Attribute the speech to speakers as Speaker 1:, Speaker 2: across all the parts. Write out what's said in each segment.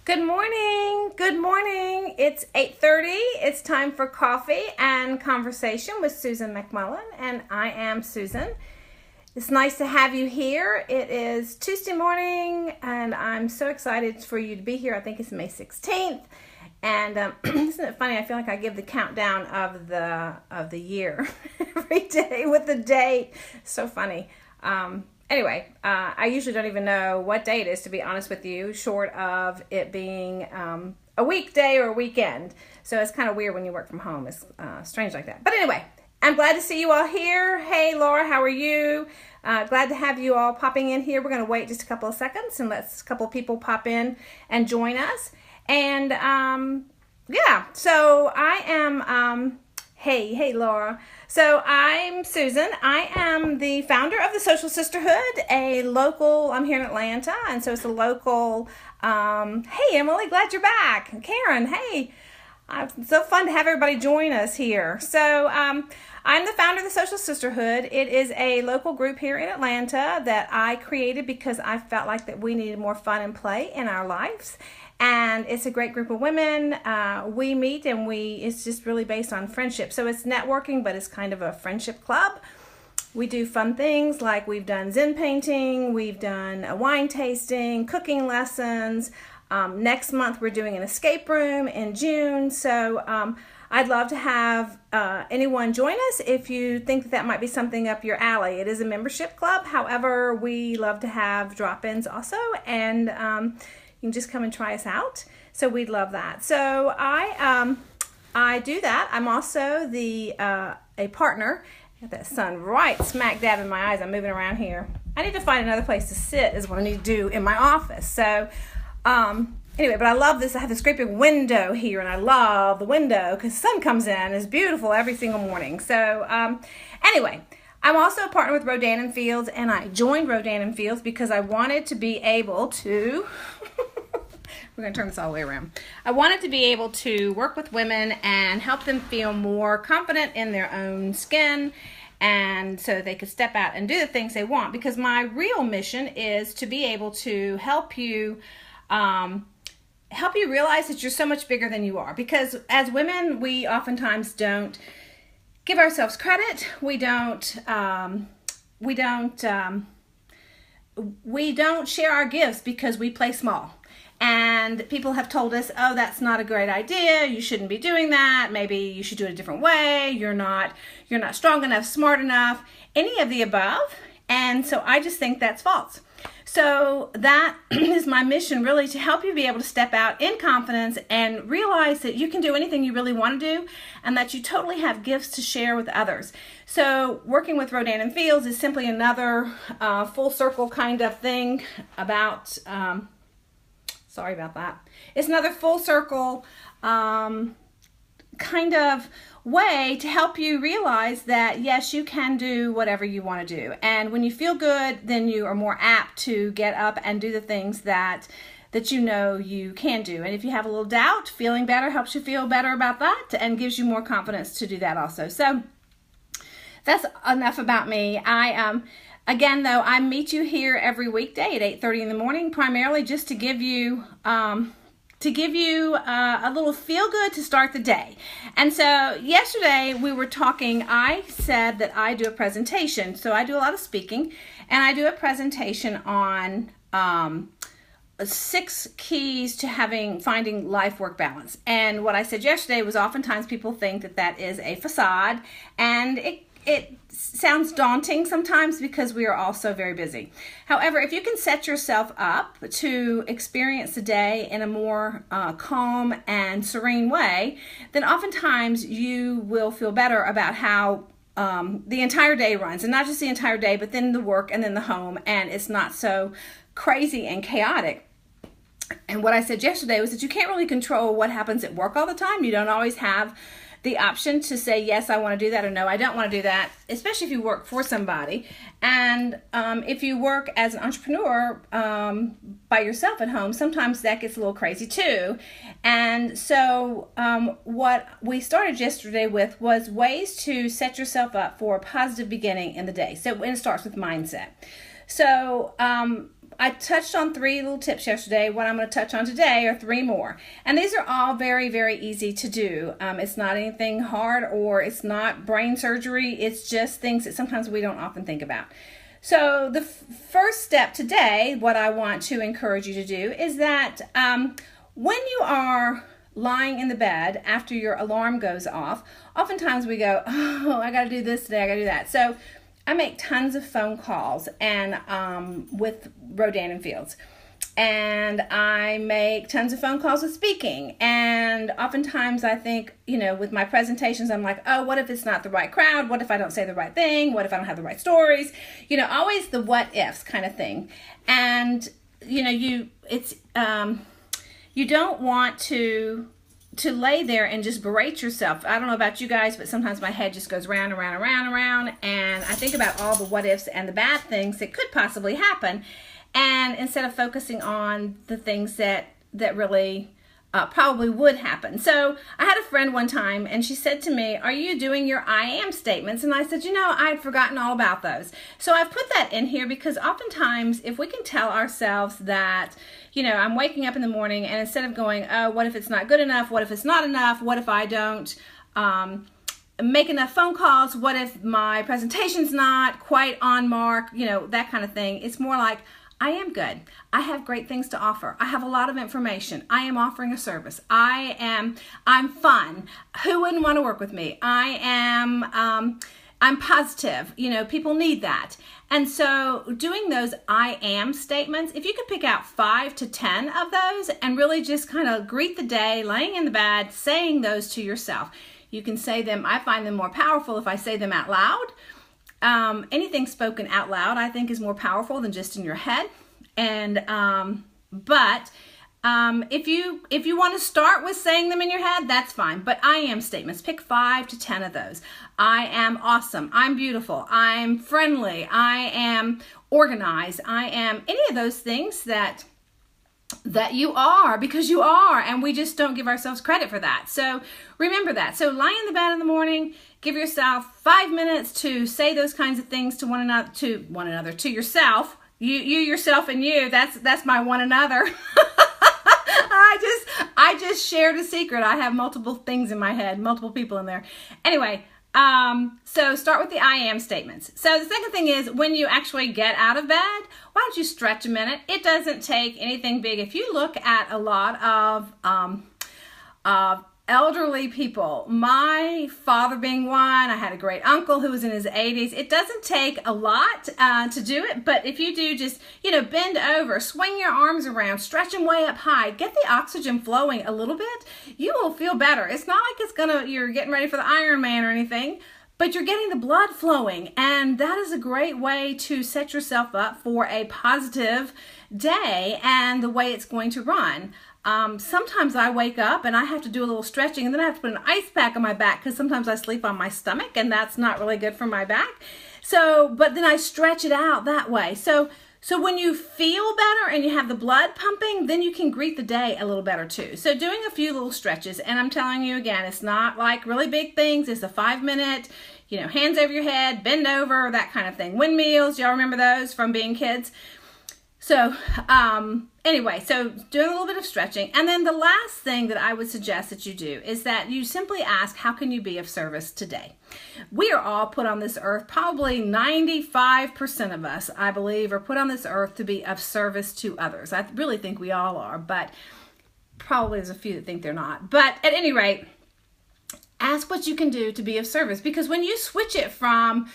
Speaker 1: Good morning. Good morning. It's 8:30. It's time for coffee and conversation with Susan McMullen, and I am Susan. It's nice to have you here. It is Tuesday morning, and I'm so excited for you to be here. I think it's May 16th, and isn't it funny? I feel like I give the countdown of the year every day with the date. So funny. Anyway, I usually don't even know what day it is, to be honest with you, short of it being a weekday or a weekend. So it's kind of weird when you work from home. It's strange like that. But anyway, I'm glad to see you all here. Hey, Laura, how are you? Glad to have you all popping in here. We're going to wait just a couple of seconds and let a couple of people pop in and join us. And yeah, so I am... Hey, Laura. So I'm Susan. I am the founder of the Social Sisterhood, I'm here in Atlanta, and so it's a local, hey, Emily, glad you're back. Karen, hey, it's so fun to have everybody join us here. So I'm the founder of the Social Sisterhood. It is a local group here in Atlanta that I created because I felt like that we needed more fun and play in our lives. And it's a great group of women. We meet and it's just really based on friendship. So it's networking, but it's kind of a friendship club. We do fun things like we've done Zen painting, we've done a wine tasting, cooking lessons. Next month we're doing an escape room in June. So I'd love to have anyone join us if you think that might be something up your alley. It is a membership club. However, we love to have drop-ins also, and you can just come and try us out. So we'd love that. So I do that. I'm also a partner. Got that sun right smack dab in my eyes. I'm moving around here. I need to find another place to sit is what I need to do in my office. So anyway, but I love this. I have this great big window here, and I love the window because the sun comes in. It's beautiful every single morning. So anyway, I'm also a partner with Rodan & Fields, and I joined Rodan & Fields because I wanted to be able to, we're going to turn this all the way around. I wanted to be able to work with women and help them feel more confident in their own skin, and so they could step out and do the things they want, because my real mission is to be able to help you realize that you're so much bigger than you are. Because as women, we oftentimes don't give ourselves credit. We don't share our gifts because we play small. And people have told us, oh, that's not a great idea. You shouldn't be doing that. Maybe you should do it a different way. You're not strong enough, smart enough, any of the above. And so I just think that's false. So that is my mission, really, to help you be able to step out in confidence and realize that you can do anything you really want to do, and that you totally have gifts to share with others. So working with Rodan & Fields is simply another full circle kind of thing about, sorry about that. It's another full circle kind of way to help you realize that yes, you can do whatever you want to do, and when you feel good, then you are more apt to get up and do the things that you know you can do. And if you have a little doubt, feeling better helps you feel better about that and gives you more confidence to do that also. So that's enough about me. Again, though, I meet you here every weekday at 8:30 in the morning, primarily just to give you a little feel good to start the day. And so yesterday we were talking, I said that I do a presentation. So I do a lot of speaking, and I do a presentation on 6 keys to finding life-work balance. And what I said yesterday was oftentimes people think that is a facade, and it sounds daunting sometimes because we are all so very busy. However, if you can set yourself up to experience the day in a more calm and serene way, then oftentimes you will feel better about how the entire day runs. And not just the entire day, but then the work and then the home, and it's not so crazy and chaotic. And what I said yesterday was that you can't really control what happens at work all the time. You don't always have the option to say, yes, I want to do that, or no, I don't want to do that, especially if you work for somebody. And if you work as an entrepreneur by yourself at home, sometimes that gets a little crazy too. And so what we started yesterday with was ways to set yourself up for a positive beginning in the day. So, and it starts with mindset. So I touched on 3 little tips yesterday. What I'm going to touch on today are 3 more. And these are all very, very easy to do. It's not anything hard, or it's not brain surgery. It's just things that sometimes we don't often think about. So the first step today, what I want to encourage you to do is that when you are lying in the bed after your alarm goes off, oftentimes we go, oh, I got to do this today, I got to do that. So I make tons of phone calls and with Rodan and Fields. And I make tons of phone calls with speaking. And oftentimes I think, with my presentations, I'm like, oh, what if it's not the right crowd? What if I don't say the right thing? What if I don't have the right stories? Always the what ifs kind of thing. And, you don't want to lay there and just berate yourself. I don't know about you guys, but sometimes my head just goes round and round and round and round. And I think about all the what ifs and the bad things that could possibly happen. And instead of focusing on the things that really probably would happen. So I had a friend one time, and she said to me, are you doing your I am statements? And I said, I had forgotten all about those. So I've put that in here because oftentimes if we can tell ourselves that, I'm waking up in the morning, and instead of going, oh, what if it's not good enough? What if it's not enough? What if I don't make enough phone calls? What if my presentation's not quite on mark? That kind of thing. It's more like, I am good. I have great things to offer. I have a lot of information. I am offering a service. I'm fun. Who wouldn't want to work with me? I'm positive. People need that. And so doing those I am statements, if you could pick out 5 to 10 of those and really just kind of greet the day, laying in the bed, saying those to yourself. You can say them. I find them more powerful if I say them out loud. Anything spoken out loud, I think, is more powerful than just in your head. And if you want to start with saying them in your head, that's fine. But I am statements. Pick 5 to 10 of those. I am awesome. I'm beautiful. I'm friendly. I am organized. I am any of those things that you are, because you are, and we just don't give ourselves credit for that. So remember that. So lie in the bed in the morning, give yourself 5 minutes to say those kinds of things to to yourself. You yourself, and you. That's my one another. I just shared a secret. I have multiple things in my head, multiple people in there. Anyway, so start with the I am statements. So the second thing is, when you actually get out of bed, why don't you stretch a minute? It doesn't take anything big. If you look at a lot of elderly people, my father being one, I had a great uncle who was in his 80s. It doesn't take a lot to do it, but if you do, just bend over, swing your arms around, stretch them way up high, get the oxygen flowing a little bit, you will feel better. It's not like you're getting ready for the Ironman or anything, but you're getting the blood flowing, and that is a great way to set yourself up for a positive day and the way it's going to run. Sometimes I wake up and I have to do a little stretching, and then I have to put an ice pack on my back because sometimes I sleep on my stomach, and that's not really good for my back. But then I stretch it out that way. So when you feel better and you have the blood pumping, then you can greet the day a little better too. So doing a few little stretches, and I'm telling you again, it's not like really big things. It's a 5-minute, hands over your head, bend over, that kind of thing. Windmills, y'all remember those from being kids? So anyway, so doing a little bit of stretching. And then the last thing that I would suggest that you do is that you simply ask, how can you be of service today? We are all put on this earth, probably 95% of us, I believe, are put on this earth to be of service to others. I really think we all are, but probably there's a few that think they're not. But at any rate, ask what you can do to be of service, because when you switch it from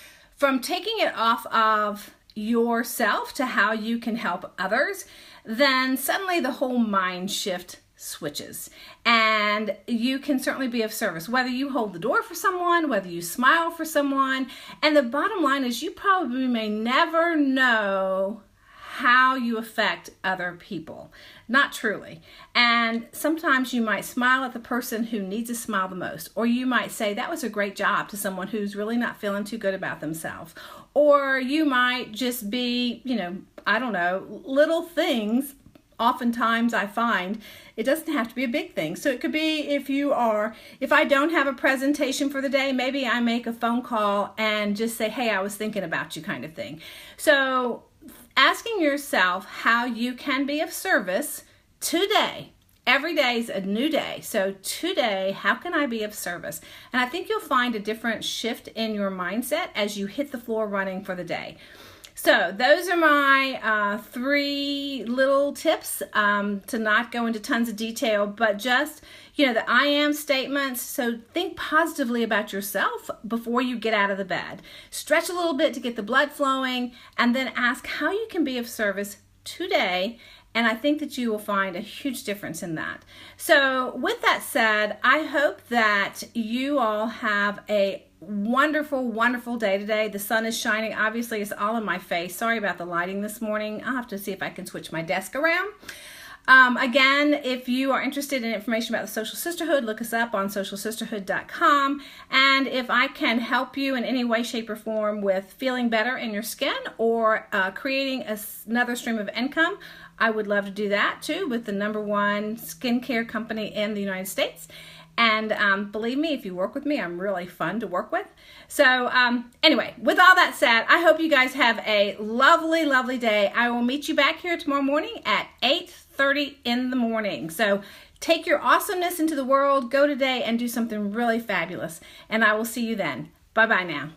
Speaker 1: taking it off of yourself to how you can help others, then suddenly the whole mind shift switches, and you can certainly be of service, whether you hold the door for someone, whether you smile for someone. And the bottom line is, you probably may never know how you affect other people. Not truly. And sometimes you might smile at the person who needs a smile the most, or you might say, that was a great job, to someone who's really not feeling too good about themselves. Or you might just be, I don't know, little things. Oftentimes I find it doesn't have to be a big thing. So it could be if I don't have a presentation for the day, maybe I make a phone call and just say, hey, I was thinking about you, kind of thing. So asking yourself how you can be of service today. Every day is a new day. So today, how can I be of service? And I think you'll find a different shift in your mindset as you hit the floor running for the day. So those are my 3 little tips to not go into tons of detail, but just, the I am statements. So think positively about yourself before you get out of the bed. Stretch a little bit to get the blood flowing, and then ask how you can be of service today. And I think that you will find a huge difference in that. So with that said, I hope that you all have a wonderful, wonderful day today. The sun is shining. Obviously, it's all in my face. Sorry about the lighting this morning. I'll have to see if I can switch my desk around. Again, if you are interested in information about the Social Sisterhood, look us up on socialsisterhood.com. And if I can help you in any way, shape, or form with feeling better in your skin or creating another stream of income, I would love to do that too with the #1 skincare company in the United States. And believe me, if you work with me, I'm really fun to work with. So anyway, with all that said, I hope you guys have a lovely, lovely day. I will meet you back here tomorrow morning at 8:30 in the morning. So take your awesomeness into the world, go today and do something really fabulous. And I will see you then. Bye-bye now.